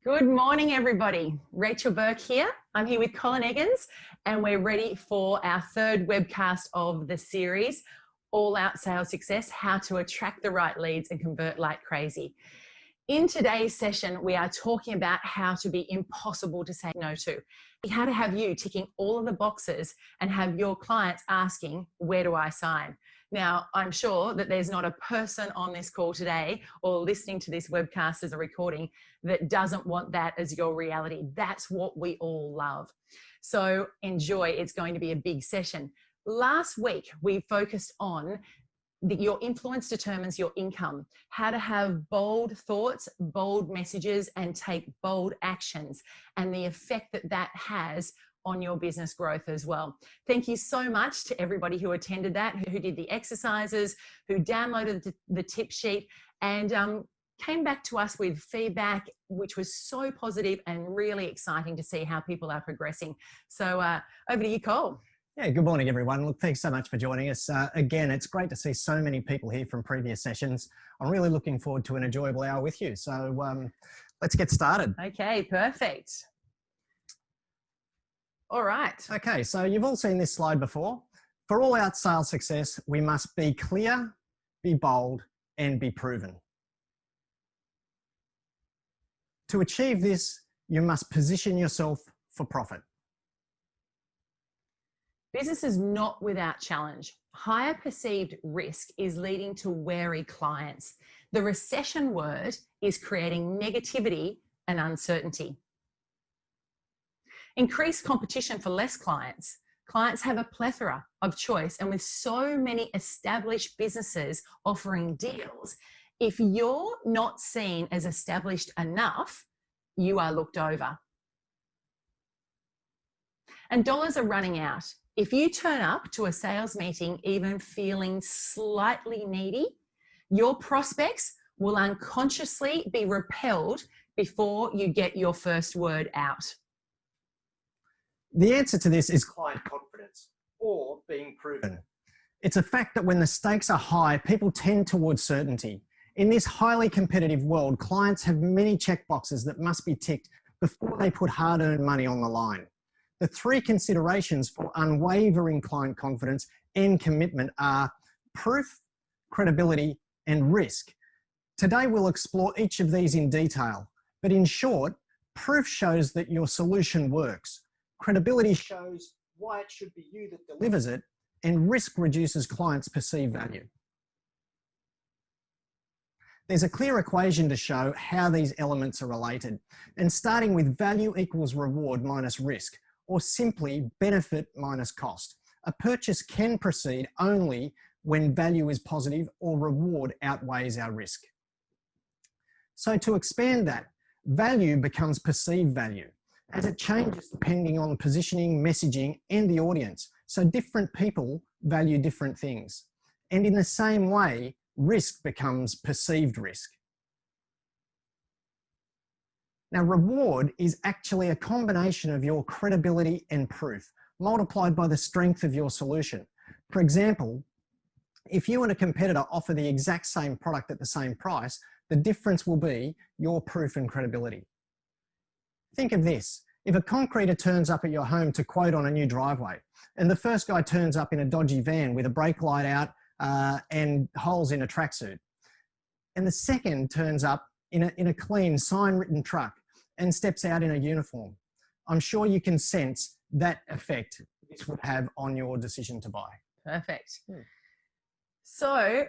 Good morning, everybody. Rachel Bourke here. I'm here with Colin Eggins, and we're ready for our third webcast of the series, All Out Sales Success, How to Attract the Right Leads and Convert Like Crazy. In today's session, we are talking about how to be impossible to say no to, how to have you ticking all of the boxes and have your clients asking, where do I sign? Now, I'm sure that there's not a person on this call today or listening to this webcast as a recording that doesn't want that as your reality. That's what we all love. So enjoy. It's going to be a big session. Last week, we focused on your influence determines your income, how to have bold thoughts, bold messages, and take bold actions, and the effect that that has on your business growth as well. Thank you so much to everybody who attended that, who did the exercises, who downloaded the tip sheet, and came back to us with feedback, which was so positive and really exciting to see how people are progressing. So over to you, Cole. Yeah, good morning, everyone. Look, thanks so much for joining us. Again, it's great to see so many people here from previous sessions. I'm really looking forward to an enjoyable hour with you. So let's get started. Okay, perfect. All right. Okay, so you've all seen this slide before. For all out sales success, we must be clear, be bold, and be proven. To achieve this, you must position yourself for profit. Business is not without challenge. Higher perceived risk is leading to wary clients. The recession word is creating negativity and uncertainty. Increased competition for less clients. Clients have a plethora of choice, and with so many established businesses offering deals, if you're not seen as established enough, you are looked over. And dollars are running out. If you turn up to a sales meeting even feeling slightly needy, your prospects will unconsciously be repelled before you get your first word out. The answer to this is client confidence, or being proven. It's a fact that when the stakes are high, people tend towards certainty. In this highly competitive world, clients have many checkboxes that must be ticked before they put hard-earned money on the line. The three considerations for unwavering client confidence and commitment are proof, credibility, and risk. Today, we'll explore each of these in detail, but in short, proof shows that your solution works. Credibility shows why it should be you that delivers it, and risk reduces clients' perceived value. There's a clear equation to show how these elements are related, and starting with value equals reward minus risk, or simply benefit minus cost. A purchase can proceed only when value is positive or reward outweighs our risk. So to expand that, value becomes perceived value as it changes depending on positioning, messaging, and the audience. So different people value different things. And in the same way, risk becomes perceived risk. Now, reward is actually a combination of your credibility and proof, multiplied by the strength of your solution. For example, if you and a competitor offer the exact same product at the same price, the difference will be your proof and credibility. Think of this. If a concreter turns up at your home to quote on a new driveway, and the first guy turns up in a dodgy van with a brake light out and holes in a tracksuit, and the second turns up in a clean, sign-written truck and steps out in a uniform, I'm sure you can sense that effect this would have on your decision to buy. Perfect. So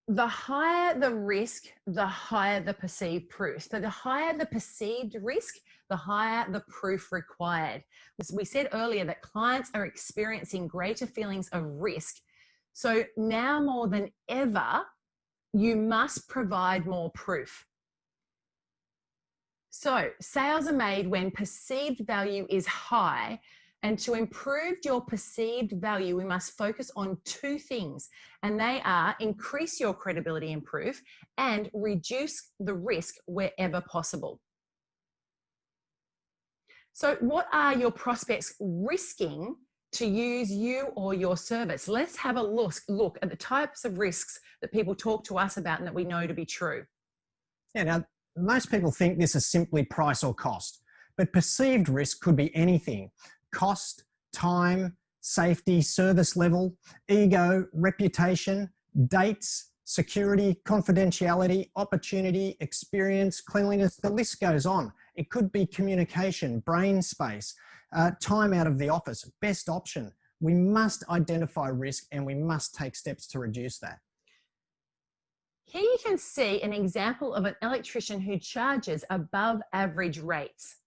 the higher the risk, the higher the perceived proof. So the higher the perceived risk, the higher the proof required. As we said earlier that clients are experiencing greater feelings of risk. So now more than ever, you must provide more proof. So sales are made when perceived value is high, and to improve your perceived value, we must focus on two things, and they are increase your credibility and proof and reduce the risk wherever possible. So what are your prospects risking to use you or your service? Let's have a look at the types of risks that people talk to us about and that we know to be true. Yeah, now most people think this is simply price or cost, but perceived risk could be anything: cost, time, safety, service level, ego, reputation, dates, security, confidentiality, opportunity, experience, cleanliness. The list goes on. It could be communication, brain space, time out of the office, best option. We must identify risk and we must take steps to reduce that. Here you can see an example of an electrician who charges above average rates.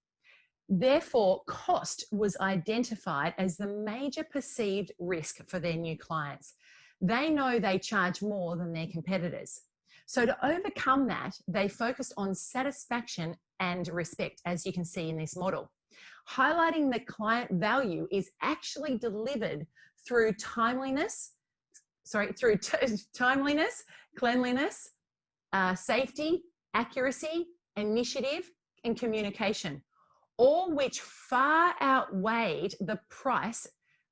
Therefore, cost was identified as the major perceived risk for their new clients. They know they charge more than their competitors. So to overcome that, they focused on satisfaction and respect, as you can see in this model. Highlighting the client value is actually delivered through timeliness, cleanliness, safety, accuracy, initiative, and communication, all which far outweighed the price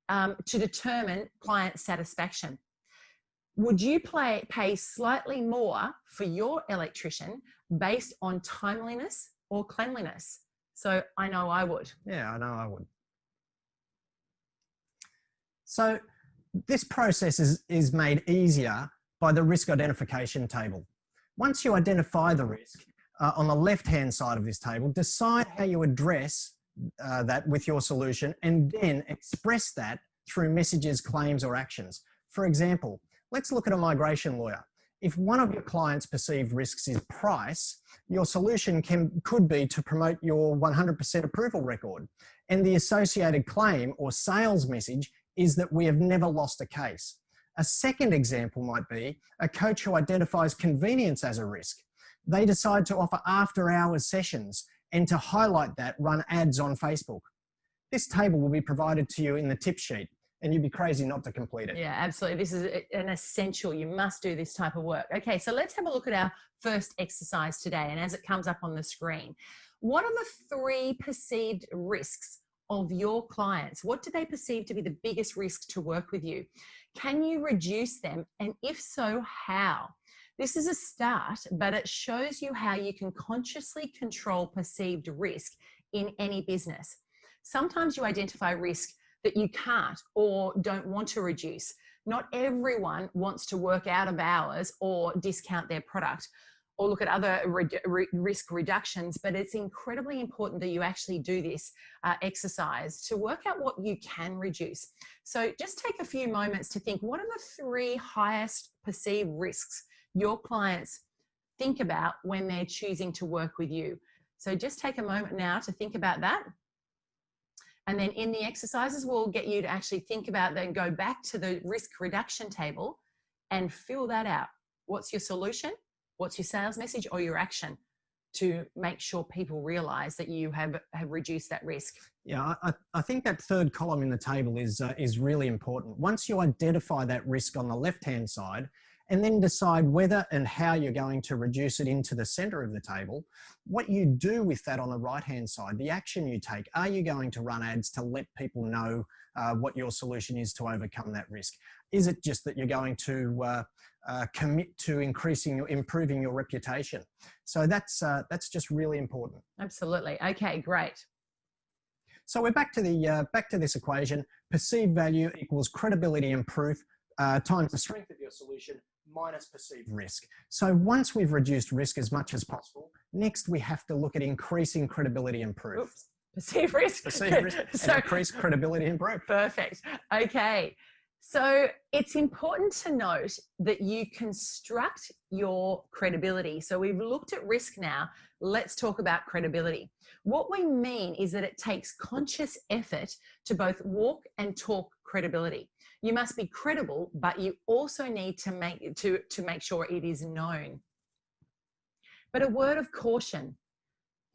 to determine client satisfaction. Would you pay slightly more for your electrician based on timeliness or cleanliness? So I know I would. Yeah, I know I would. So this process is made easier by the risk identification table. Once you identify the risk, on the left-hand side of this table, decide how you address that with your solution, and then express that through messages, claims, or actions. For example, let's look at a migration lawyer. If one of your clients' perceived risks is price, your solution could be to promote your 100% approval record. And the associated claim or sales message is that we have never lost a case. A second example might be a coach who identifies convenience as a risk. They decide to offer after-hours sessions, and to highlight that, run ads on Facebook. This table will be provided to you in the tip sheet, and you'd be crazy not to complete it. Yeah, absolutely. This is an essential. You must do this type of work. Okay, so let's have a look at our first exercise today. And as it comes up on the screen, what are the 3 perceived risks of your clients? What do they perceive to be the biggest risk to work with you? Can you reduce them? And if so, how? This is a start, but it shows you how you can consciously control perceived risk in any business. Sometimes you identify risk that you can't or don't want to reduce. Not everyone wants to work out of hours or discount their product or look at other risk reductions, but it's incredibly important that you actually do this exercise to work out what you can reduce. So just take a few moments to think, what are the 3 highest perceived risks your clients think about when they're choosing to work with you? So just take a moment now to think about that. And then in the exercises, we'll get you to actually think about that and go back to the risk reduction table and fill that out. What's your solution? What's your sales message or your action to make sure people realize that you have reduced that risk? Yeah, I think that third column in the table is really important. Once you identify that risk on the left-hand side, and then decide whether and how you're going to reduce it into the center of the table, what you do with that on the right-hand side, the action you take. Are you going to run ads to let people know what your solution is to overcome that risk? Is it just that you're going to commit to improving your reputation? So that's just really important. Absolutely. Okay, great. So we're back to this equation. Perceived value equals credibility and proof times the strength of your solution minus perceived risk. So once we've reduced risk as much as possible, next we have to look at increasing credibility and proof. Oops. Perceived risk. Perceived risk and increase credibility and proof. Perfect. Okay. So it's important to note that you construct your credibility. So we've looked at risk now. Let's talk about credibility. What we mean is that it takes conscious effort to both walk and talk credibility. You must be credible, but you also need to make sure it is known. But a word of caution.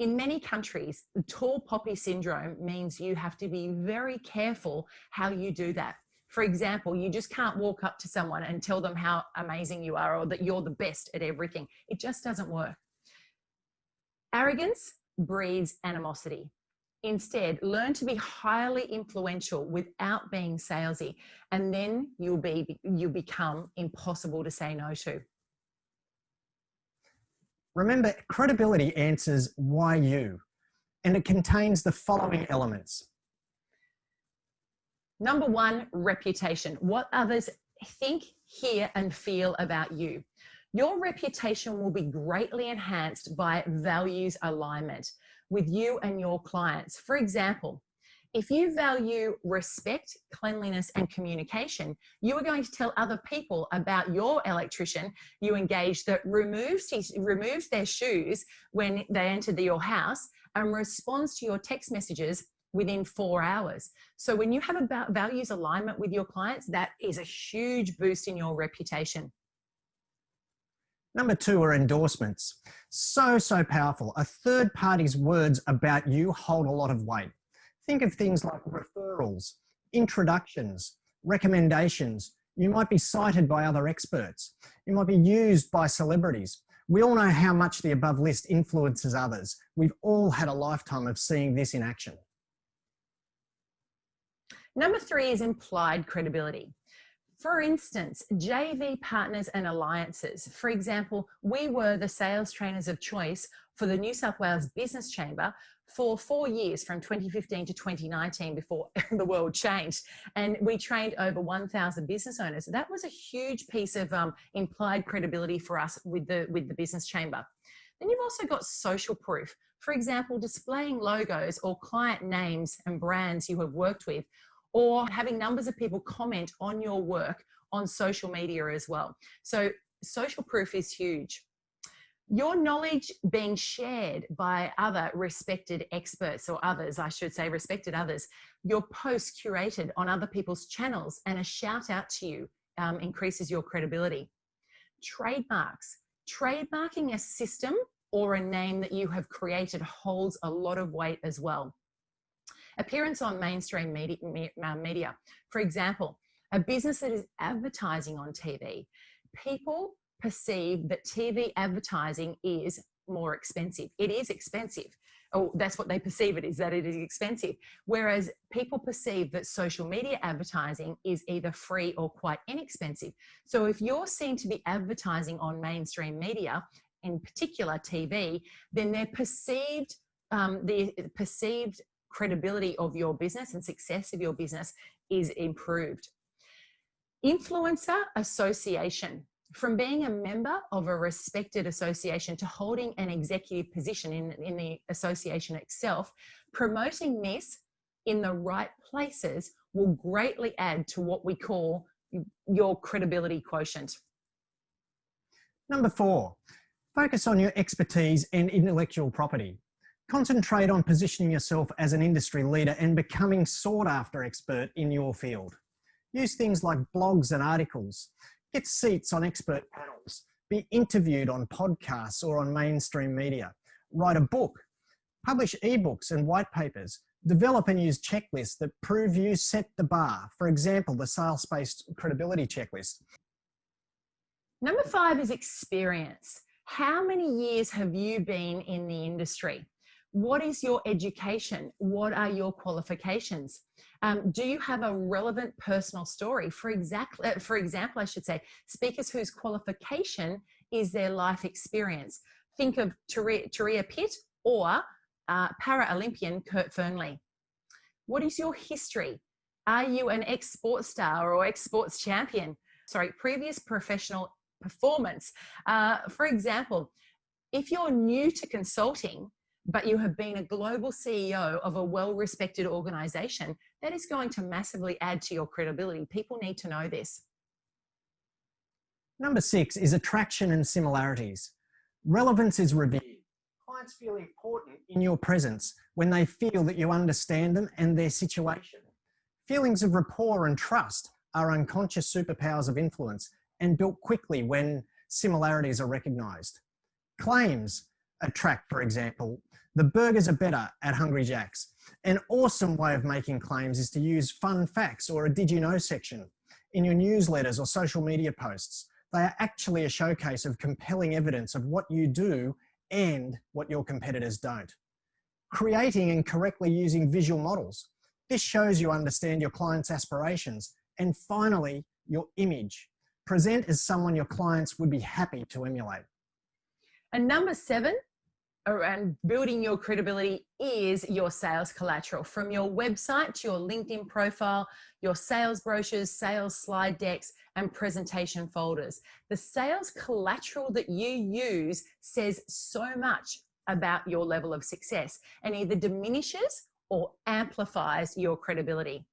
In many countries, the tall poppy syndrome means you have to be very careful how you do that. For example, you just can't walk up to someone and tell them how amazing you are or that you're the best at everything. It just doesn't work. Arrogance breeds animosity. Instead, learn to be highly influential without being salesy, and then you'll become impossible to say no to. Remember, credibility answers why you, and it contains the following elements. Number one, reputation. What others think, hear, and feel about you. Your reputation will be greatly enhanced by values alignment with you and your clients. For example, if you value respect, cleanliness, and communication, you are going to tell other people about your electrician you engage that removes their shoes when they enter your house and responds to your text messages within 4 hours. So when you have a values alignment with your clients, that is a huge boost in your reputation. Number two are endorsements. So powerful. A third party's words about you hold a lot of weight. Think of things like referrals, introductions, recommendations. You might be cited by other experts. You might be used by celebrities. We all know how much the above list influences others. We've all had a lifetime of seeing this in action. Number three is implied credibility. For instance, JV partners and alliances. For example, we were the sales trainers of choice for the New South Wales Business Chamber for 4 years, from 2015 to 2019, before the world changed. And we trained over 1,000 business owners. That was a huge piece of implied credibility for us with the Business Chamber. Then you've also got social proof. For example, displaying logos or client names and brands you have worked with, or having numbers of people comment on your work on social media as well. So social proof is huge. Your knowledge being shared by other respected experts, or others, I should say, respected others. Your posts curated on other people's channels and a shout out to you increases your credibility. Trademarks. Trademarking a system or a name that you have created holds a lot of weight as well. Appearance on mainstream media. For example, a business that is advertising on TV. People perceive that TV advertising is more expensive. It is expensive. Oh, that's what they perceive it is, that it is expensive. Whereas people perceive that social media advertising is either free or quite inexpensive. So if you're seen to be advertising on mainstream media, in particular TV, then the perceived credibility of your business and success of your business is improved. Influencer association. From being a member of a respected association to holding an executive position in the association itself, promoting this in the right places will greatly add to what we call your credibility quotient. Number four, focus on your expertise and intellectual property. Concentrate on positioning yourself as an industry leader and becoming sought after expert in your field. Use things like blogs and articles. Get seats on expert panels. Be interviewed on podcasts or on mainstream media. Write a book. Publish ebooks and white papers. Develop and use checklists that prove you set the bar. For example, the SalesSPACE credibility checklist. Number five is experience. How many years have you been in the industry? What is your education? What are your qualifications? Do you have a relevant personal story? For example, I should say, speakers whose qualification is their life experience. Think of Turia Pitt or para-Olympian Kurt Fernley. What is your history? Are you an ex-sports star or ex-sports champion? Sorry, previous professional performance. For example, if you're new to consulting, but you have been a global CEO of a well-respected organization, that is going to massively add to your credibility. People need to know this. Number six is attraction and similarities. Relevance is revered. Clients feel important in your presence when they feel that you understand them and their situation. Feelings of rapport and trust are unconscious superpowers of influence and built quickly when similarities are recognized. Claims attract, for example, the burgers are better at Hungry Jack's. An awesome way of making claims is to use fun facts or a did you know section in your newsletters or social media posts. They are actually a showcase of compelling evidence of what you do and what your competitors don't. Creating and correctly using visual models. This shows you understand your client's aspirations. And finally, your image. Present as someone your clients would be happy to emulate. And number 7, around building your credibility, is your sales collateral. From your website to your LinkedIn profile, your sales brochures, sales slide decks, and presentation folders. The sales collateral that you use says so much about your level of success and either diminishes or amplifies your credibility.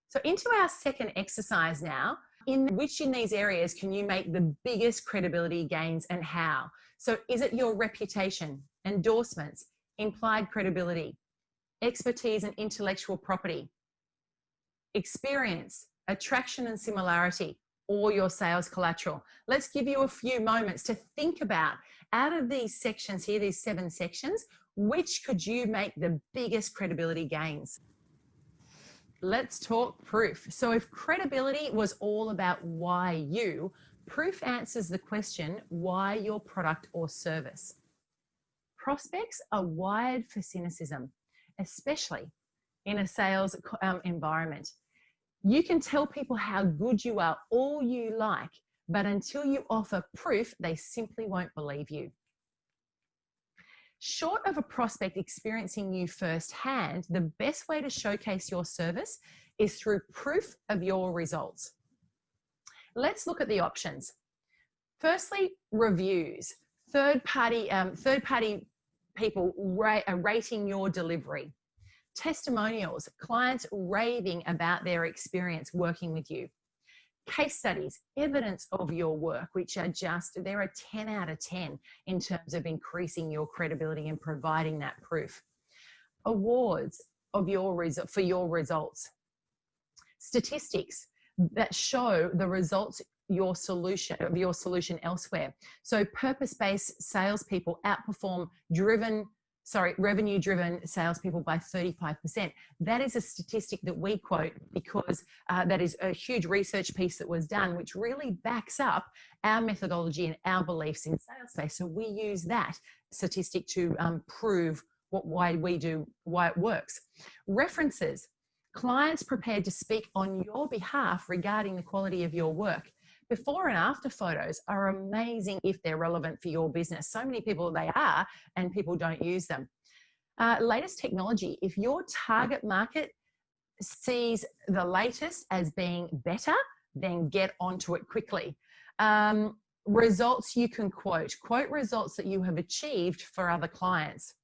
So into our second exercise now, in these areas can you make the biggest credibility gains and how? So is it your reputation, endorsements, implied credibility, expertise and intellectual property, experience, attraction and similarity, or your sales collateral? Let's give you a few moments to think about, out of these sections here, these 7 sections, which could you make the biggest credibility gains? Let's talk proof. So if credibility was all about why you, proof answers the question, why your product or service? Prospects are wired for cynicism, especially in a sales environment. You can tell people how good you are all you like, but until you offer proof, they simply won't believe you. Short of a prospect experiencing you firsthand, the best way to showcase your service is through proof of your results. Let's look at the options. Firstly, reviews. Third-party people rating your delivery. Testimonials, clients raving about their experience working with you. Case studies, evidence of your work, which are they're a 10 out of 10 in terms of increasing your credibility and providing that proof. Awards for your results. Statistics that show the results of your solution elsewhere. So purpose-based salespeople outperform revenue-driven salespeople by 35%. That is a statistic that we quote because that is a huge research piece that was done, which really backs up our methodology and our beliefs in SalesSPACE. So we use that statistic to prove why it works. References. Clients prepared to speak on your behalf regarding the quality of your work. Before and after photos are amazing if they're relevant for your business. So many people they are, and people don't use them. Latest technology. If your target market sees the latest as being better, then get onto it quickly. Results you can quote. Quote results that you have achieved for other clients.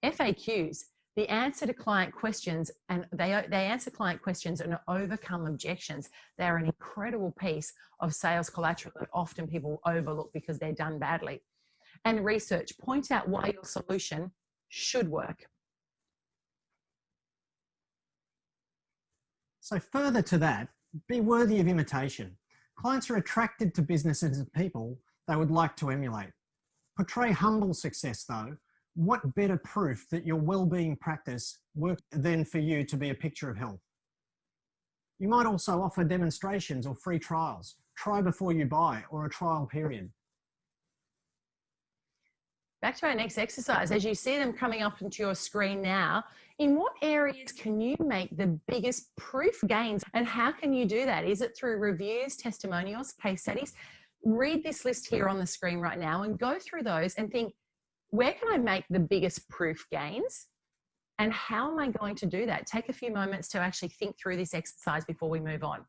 FAQs. The answer to client questions, and they answer client questions and overcome objections. They're an incredible piece of sales collateral that often people overlook because they're done badly. And research, point out why your solution should work. So further to that, be worthy of imitation. Clients are attracted to businesses and people they would like to emulate. Portray humble success though. What better proof that your well-being practice works than for you to be a picture of health? You might also offer demonstrations or free trials, try before you buy, or a trial period. Back to our next exercise. As you see them coming up into your screen now, in what areas can you make the biggest proof gains, and how can you do that? Is it through reviews, testimonials, case studies? Read this list here on the screen right now and go through those and think, where can I make the biggest proof gains? And how am I going to do that? Take a few moments to actually think through this exercise before we move on.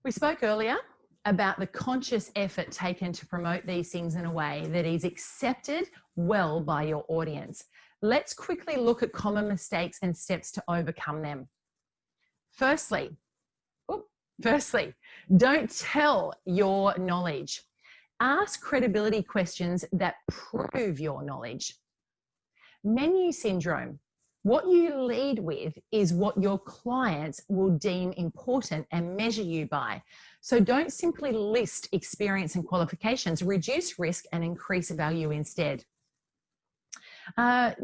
We spoke earlier about the conscious effort taken to promote these things in a way that is accepted well by your audience. Let's quickly look at common mistakes and steps to overcome them. Firstly, don't tell your knowledge. Ask credibility questions that prove your knowledge. Menu syndrome. What you lead with is what your clients will deem important and measure you by. So don't simply list experience and qualifications. Reduce risk and increase value instead. Where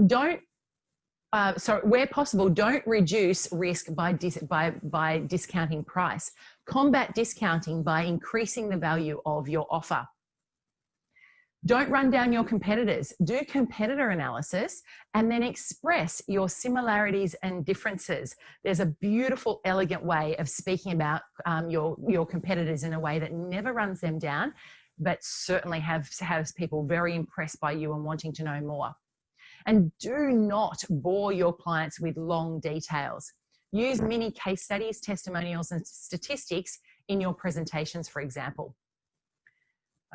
possible, don't reduce risk by discounting price. Combat discounting by increasing the value of your offer. Don't run down your competitors. Do competitor analysis and then express your similarities and differences. There's a beautiful, elegant way of speaking about your competitors in a way that never runs them down, but certainly has people very impressed by you and wanting to know more. And do not bore your clients with long details. Use mini case studies, testimonials, and statistics in your presentations, for example.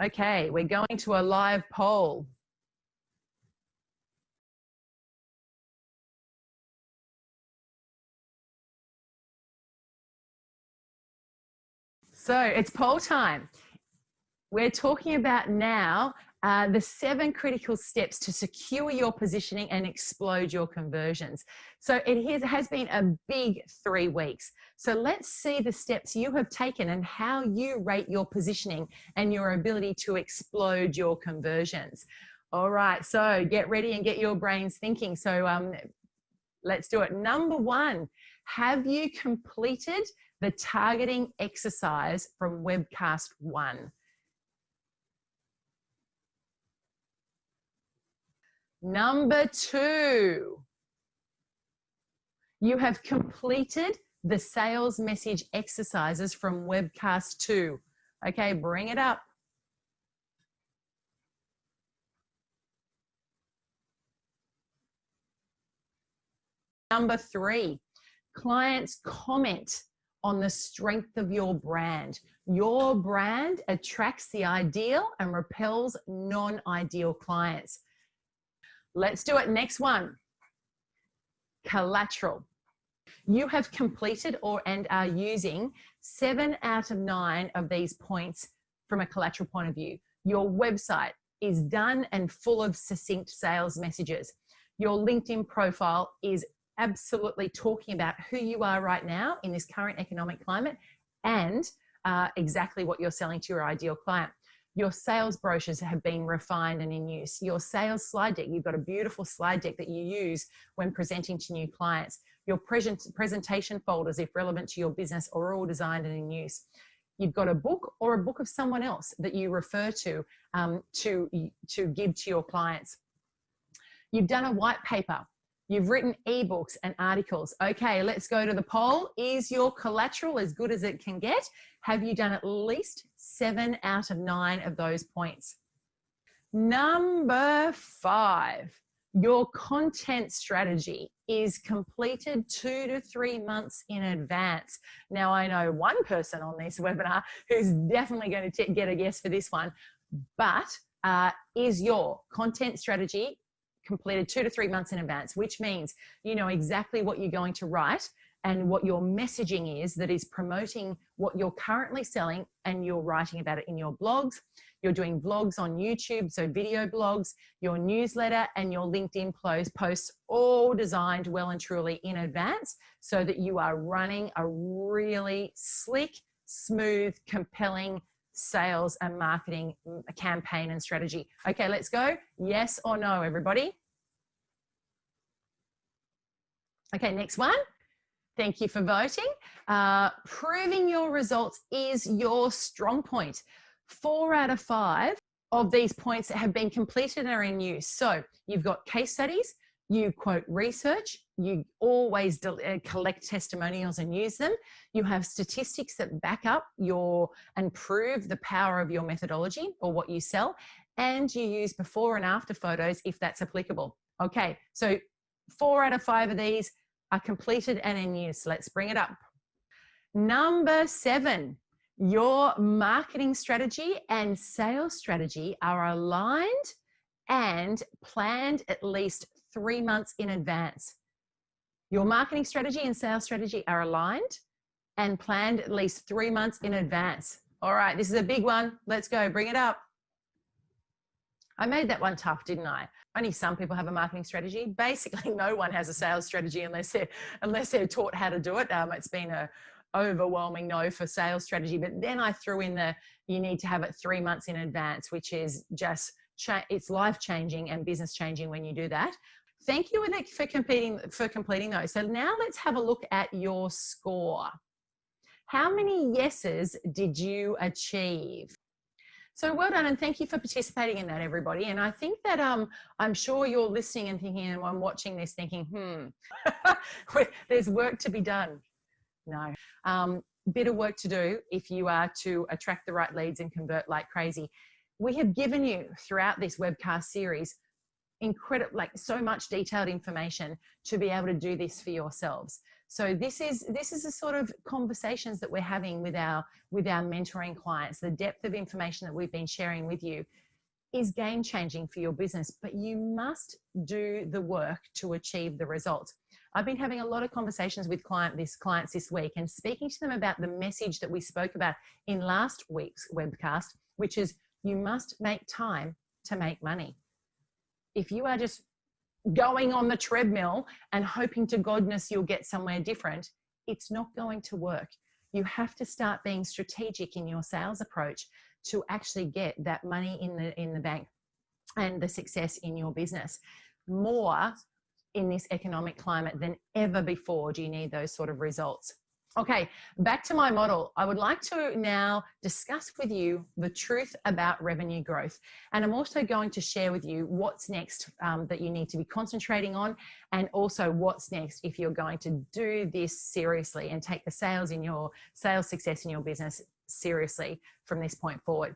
Okay, we're going to a live poll. So it's poll time. We're talking about now the 7 critical steps to secure your positioning and explode your conversions. So it has been a big 3 weeks. So let's see the steps you have taken and how you rate your positioning and your ability to explode your conversions. All right, so get ready and get your brains thinking. So let's do it. Number 1, have you completed the targeting exercise from webcast 1? Number 2, you have completed the sales message exercises from webcast 2. Okay, bring it up. Number 3, clients comment on the strength of your brand. Your brand attracts the ideal and repels non-ideal clients. Let's do it. Next one, collateral. You have completed and are using 7 out of 9 of these points from a collateral point of view. Your website is done and full of succinct sales messages. Your LinkedIn profile is absolutely talking about who you are right now in this current economic climate and exactly what you're selling to your ideal client. Your sales brochures have been refined and in use. Your sales slide deck, you've got a beautiful slide deck that you use when presenting to new clients. Your presentation folders, if relevant to your business, are all designed and in use. You've got a book or a book of someone else that you refer to give to your clients. You've done a white paper. You've written ebooks and articles. Okay, let's go to the poll. Is your collateral as good as it can get? Have you done at least 7 out of 9 of those points? Number 5, your content strategy is completed 2 to 3 months in advance. Now, I know one person on this webinar who's definitely going to get a guess for this one, but is your content strategy completed 2 to 3 months in advance, which means you know exactly what you're going to write and what your messaging is that is promoting what you're currently selling, and you're writing about it in your blogs. You're doing vlogs on YouTube, so video blogs, your newsletter and your LinkedIn posts, all designed well and truly in advance so that you are running a really slick, smooth, compelling sales and marketing campaign and strategy. Okay, let's go. Yes or no, everybody? Okay, next one. Thank you for voting. Proving your results is your strong point. 4 out of 5 of these points have been completed and are in use. So you've got case studies, you quote research, you always collect testimonials and use them. You have statistics that back up and prove the power of your methodology or what you sell, and you use before and after photos if that's applicable. Okay, so 4 out of 5 of these are completed and in use. Let's bring it up. Number 7, your marketing strategy and sales strategy are aligned and planned at least 3 months in advance. Your marketing strategy and sales strategy are aligned and planned at least 3 months in advance. All right, this is a big one. Let's go, bring it up. I made that one tough, didn't I? Only some people have a marketing strategy. Basically, no one has a sales strategy unless they're taught how to do it. It's been a overwhelming no for sales strategy. But then I threw in you need to have it 3 months in advance, which is just, it's life-changing and business-changing when you do that. Thank you for completing those. So now let's have a look at your score. How many yeses did you achieve? So well done, and thank you for participating in that, everybody. And I think that I'm sure you're listening and thinking, and I'm watching this thinking, there's work to be done. No, bit of work to do if you are to attract the right leads and convert like crazy. We have given you throughout this webcast series incredible, like so much detailed information to be able to do this for yourselves. So this is the sort of conversations that we're having with our mentoring clients. The depth of information that we've been sharing with you is game changing for your business, but you must do the work to achieve the results. I've been having a lot of conversations with clients this week and speaking to them about the message that we spoke about in last week's webcast, which is you must make time to make money. If you are just going on the treadmill and hoping to goodness you'll get somewhere different, it's not going to work. You have to start being strategic in your sales approach to actually get that money in the bank and the success in your business. More in this economic climate than ever before do you need those sort of results. Okay, back to my model. I would like to now discuss with you the truth about revenue growth. And I'm also going to share with you what's next that you need to be concentrating on, and also what's next if you're going to do this seriously and take the sales success in your business seriously from this point forward.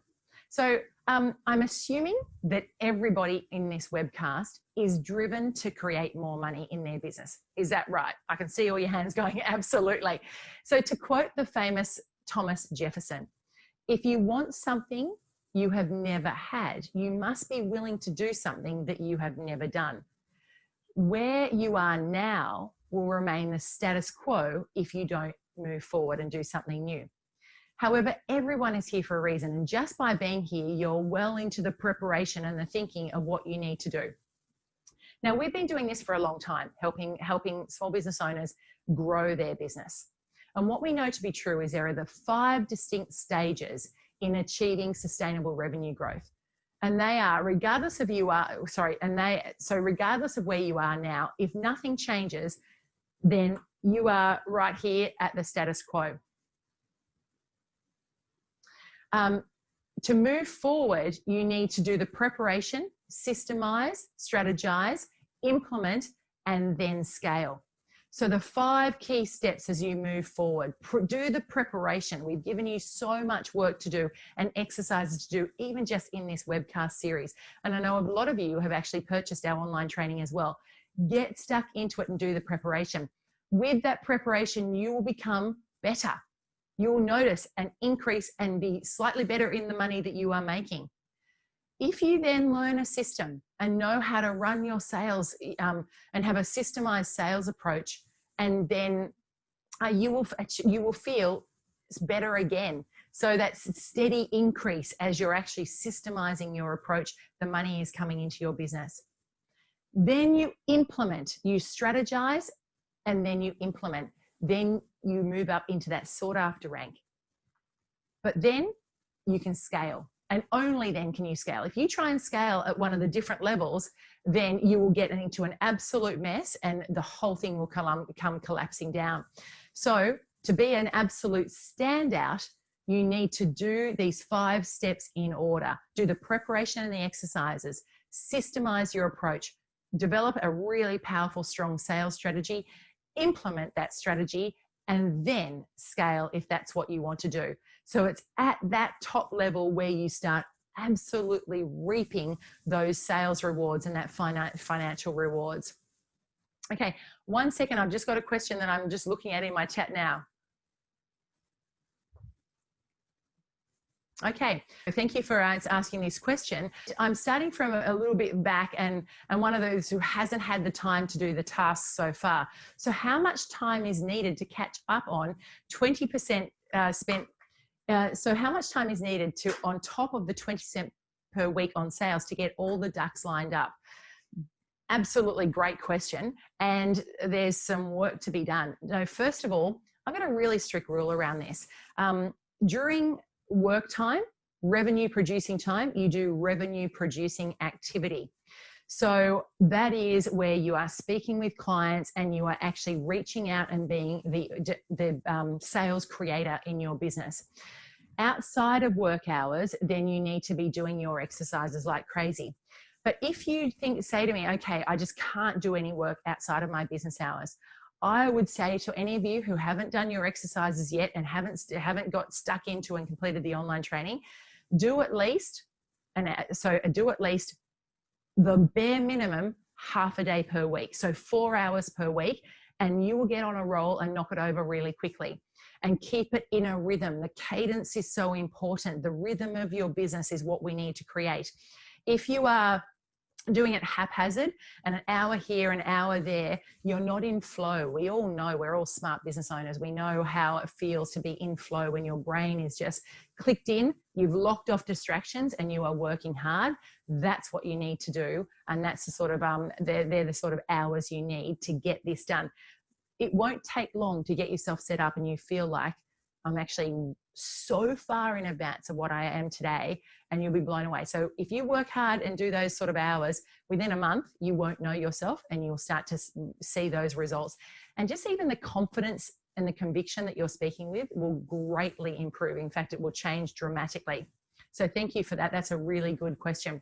So I'm assuming that everybody in this webcast is driven to create more money in their business. Is that right? I can see all your hands going, absolutely. So to quote the famous Thomas Jefferson, if you want something you have never had, you must be willing to do something that you have never done. Where you are now will remain the status quo if you don't move forward and do something new. However, everyone is here for a reason, and just by being here, you're well into the preparation and the thinking of what you need to do. Now, we've been doing this for a long time, helping small business owners grow their business. And what we know to be true is there are the 5 distinct stages in achieving sustainable revenue growth. And they are, regardless of regardless of where you are now, if nothing changes, then you are right here at the status quo. To move forward, you need to do the preparation, systemize, strategize, implement, and then scale. So the 5 key steps as you move forward: do the preparation. We've given you so much work to do and exercises to do, even just in this webcast series. And I know a lot of you have actually purchased our online training as well. Get stuck into it and do the preparation. With that preparation, you will become better. You'll notice an increase and be slightly better in the money that you are making. If you then learn a system and know how to run your sales and have a systemized sales approach, and then you will feel better again. So that's steady increase as you're actually systemizing your approach. The money is coming into your business. Then you implement, you strategize, and then you implement. Then you move up into that sought after rank. But then you can scale, and only then can you scale. If you try and scale at one of the different levels, then you will get into an absolute mess and the whole thing will come collapsing down. So to be an absolute standout, you need to do these 5 steps in order. Do the preparation and the exercises, systemize your approach, develop a really powerful, strong sales strategy, implement that strategy, and then scale if that's what you want to do. So it's at that top level where you start absolutely reaping those sales rewards and that financial rewards. Okay, 1 second. I've just got a question that I'm just looking at in my chat now. Okay, thank you for asking this question. I'm starting from a little bit back and one of those who hasn't had the time to do the tasks so far. So how much time is needed to catch up on 20% spent? So how much time is needed to, on top of the 20% per week on sales, to get all the ducks lined up? Absolutely great question. And there's some work to be done. Now, first of all, I've got a really strict rule around this. During work time, revenue producing time, you do revenue producing activity. So that is where you are speaking with clients and you are actually reaching out and being the sales creator in your business. Outside of work hours, then you need to be doing your exercises like crazy. But if you say to me, okay, I just can't do any work outside of my business hours, I would say to any of you who haven't done your exercises yet and haven't got stuck into and completed the online training, do at least So do at least the bare minimum half a day per week. So 4 hours per week, and you will get on a roll and knock it over really quickly. And keep it in a rhythm. The cadence is so important. The rhythm of your business is what we need to create. If you are doing it haphazard and an hour here, an hour there, you're not in flow. We all know, we're all smart business owners. We know how it feels to be in flow when your brain is just clicked in, you've locked off distractions and you are working hard. That's what you need to do. And that's the sort of, they're the sort of hours you need to get this done. It won't take long to get yourself set up and you feel like, I'm actually so far in advance of what I am today, and you'll be blown away. So if you work hard and do those sort of hours, within a month, you won't know yourself and you'll start to see those results. And just even the confidence and the conviction that you're speaking with will greatly improve. In fact, it will change dramatically. So thank you for that. That's a really good question.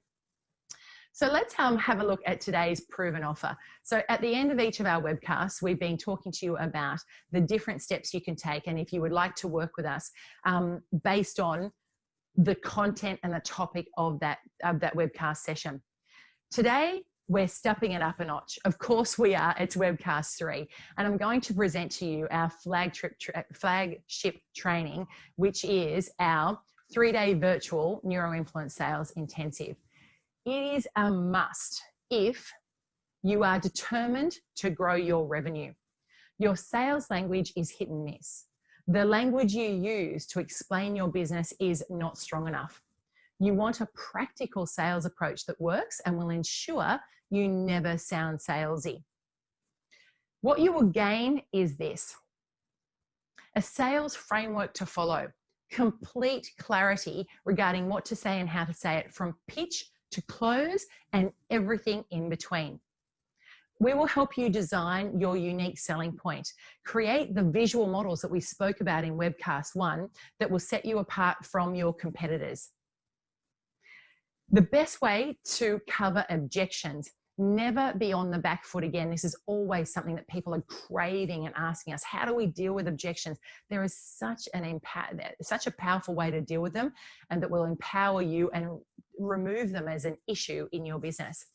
So let's have a look at today's proven offer. So at the end of each of our webcasts, we've been talking to you about the different steps you can take. And if you would like to work with us based on the content and the topic of that webcast session. Today, we're stepping it up a notch. Of course we are. It's webcast 3. And I'm going to present to you our flagship training, which is our 3-day virtual Neuroinfluence Sales Intensive. It is a must if you are determined to grow your revenue. Your sales language is hit and miss. The language you use to explain your business is not strong enough. You want a practical sales approach that works and will ensure you never sound salesy. What you will gain is this: a sales framework to follow, complete clarity regarding what to say and how to say it, from pitch to close and everything in between. We will help you design your unique selling point, create the visual models that we spoke about in webcast 1 that will set you apart from your competitors. The best way to cover objections: never be on the back foot again. This is always something that people are craving and asking us. How do we deal with objections? There is such a powerful way to deal with them, and that will empower you and remove them as an issue in your business.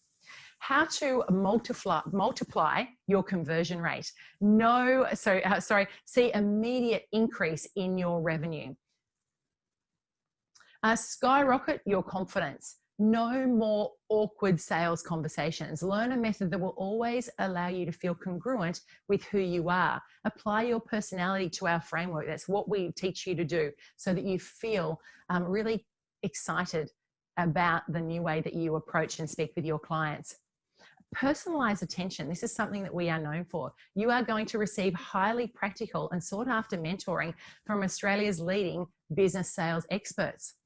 How to multiply your conversion rate. See immediate increase in your revenue. Skyrocket your confidence. No more awkward sales conversations. Learn a method that will always allow you to feel congruent with who you are. Apply your personality to our framework. That's what we teach you to do, so that you feel really excited about the new way that you approach and speak with your clients. Personalized attention. This is something that we are known for. You are going to receive highly practical and sought after mentoring from Australia's leading business sales experts.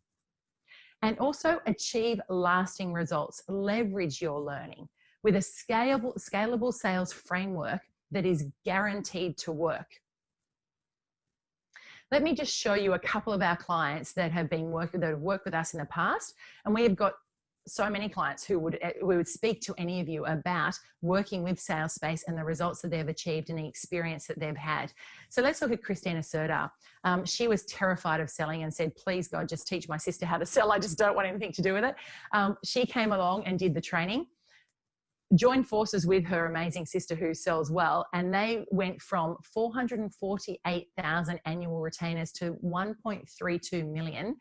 And also achieve lasting results. Leverage your learning with a scalable sales framework that is guaranteed to work. Let me just show you a couple of our clients that have worked with us in the past, and we have got so many clients who would speak to any of you about working with SalesSPACE and the results that they've achieved and the experience that they've had. So let's look at Christina Serdar. She was terrified of selling and said, please God, just teach my sister how to sell. I just don't want anything to do with it. She came along and did the training, joined forces with her amazing sister who sells well, and they went from 448,000 annual retainers to 1.32 million.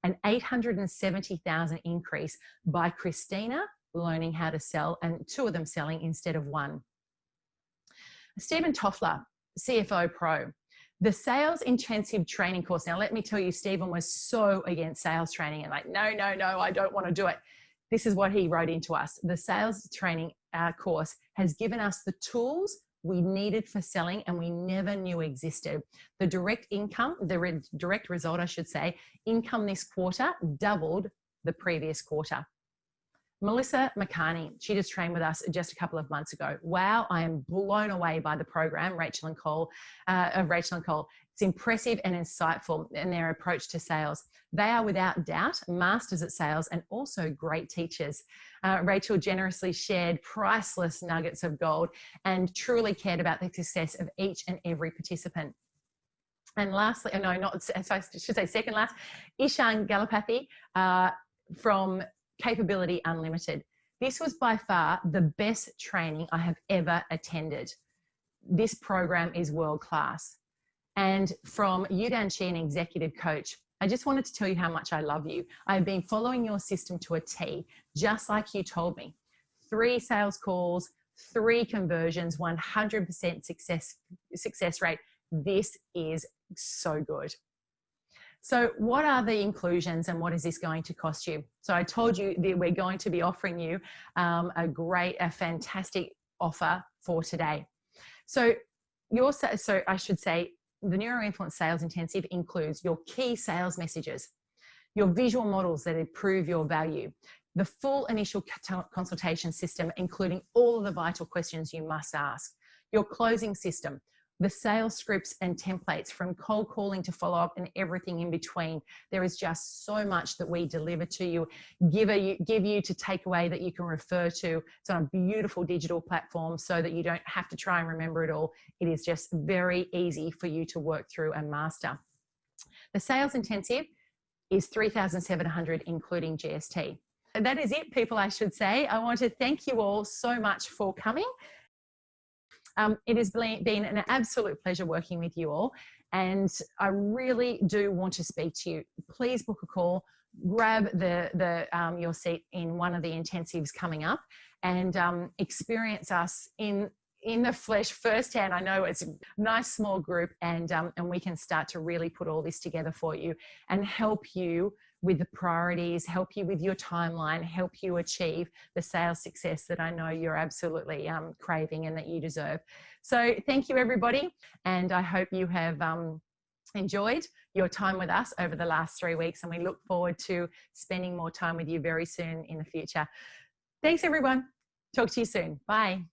An 870,000 increase by Christina learning how to sell, and 2 of them selling instead of 1. Stephen Toffler, CFO Pro. The sales intensive training course. Now, let me tell you, Stephen was so against sales training and like, no, I don't want to do it. This is what he wrote into us. The sales training course has given us the tools we needed for selling and we never knew existed. The direct result, I should say, income this quarter doubled the previous quarter. Melissa McCarney, she just trained with us just a couple of months ago. Wow, I am blown away by the program, Rachel and Cole. It's impressive and insightful in their approach to sales. They are without doubt masters at sales and also great teachers. Rachel generously shared priceless nuggets of gold and truly cared about the success of each and every participant. And lastly, second last, Ishan Galapathy from Capability Unlimited. This was by far the best training I have ever attended. This program is world class. And from Yudan Chi, an executive coach, I just wanted to tell you how much I love you. I've been following your system to a T, just like you told me. 3 sales calls, 3 conversions, 100% success rate. This is so good. So what are the inclusions and what is this going to cost you? So I told you that we're going to be offering you a fantastic offer for today. So I should say, the Neuroinfluence Sales Intensive includes your key sales messages, your visual models that improve your value, the full initial consultation system, including all of the vital questions you must ask, your closing system, the sales scripts and templates from cold calling to follow up and everything in between. There is just so much that we deliver to you, give you to take away that you can refer to. It's on a beautiful digital platform so that you don't have to try and remember it all. It is just very easy for you to work through and master. The Sales Intensive is $3,700 including GST. And that is it, people, I should say. I want to thank you all so much for coming. It has been an absolute pleasure working with you all, and I really do want to speak to you. Please book a call, grab your seat in one of the intensives coming up, and experience us in the flesh firsthand. I know it's a nice small group, and we can start to really put all this together for you and help you with the priorities, help you with your timeline, help you achieve the sales success that I know you're absolutely craving and that you deserve. So thank you, everybody. And I hope you have enjoyed your time with us over the last 3 weeks. And we look forward to spending more time with you very soon in the future. Thanks, everyone. Talk to you soon. Bye.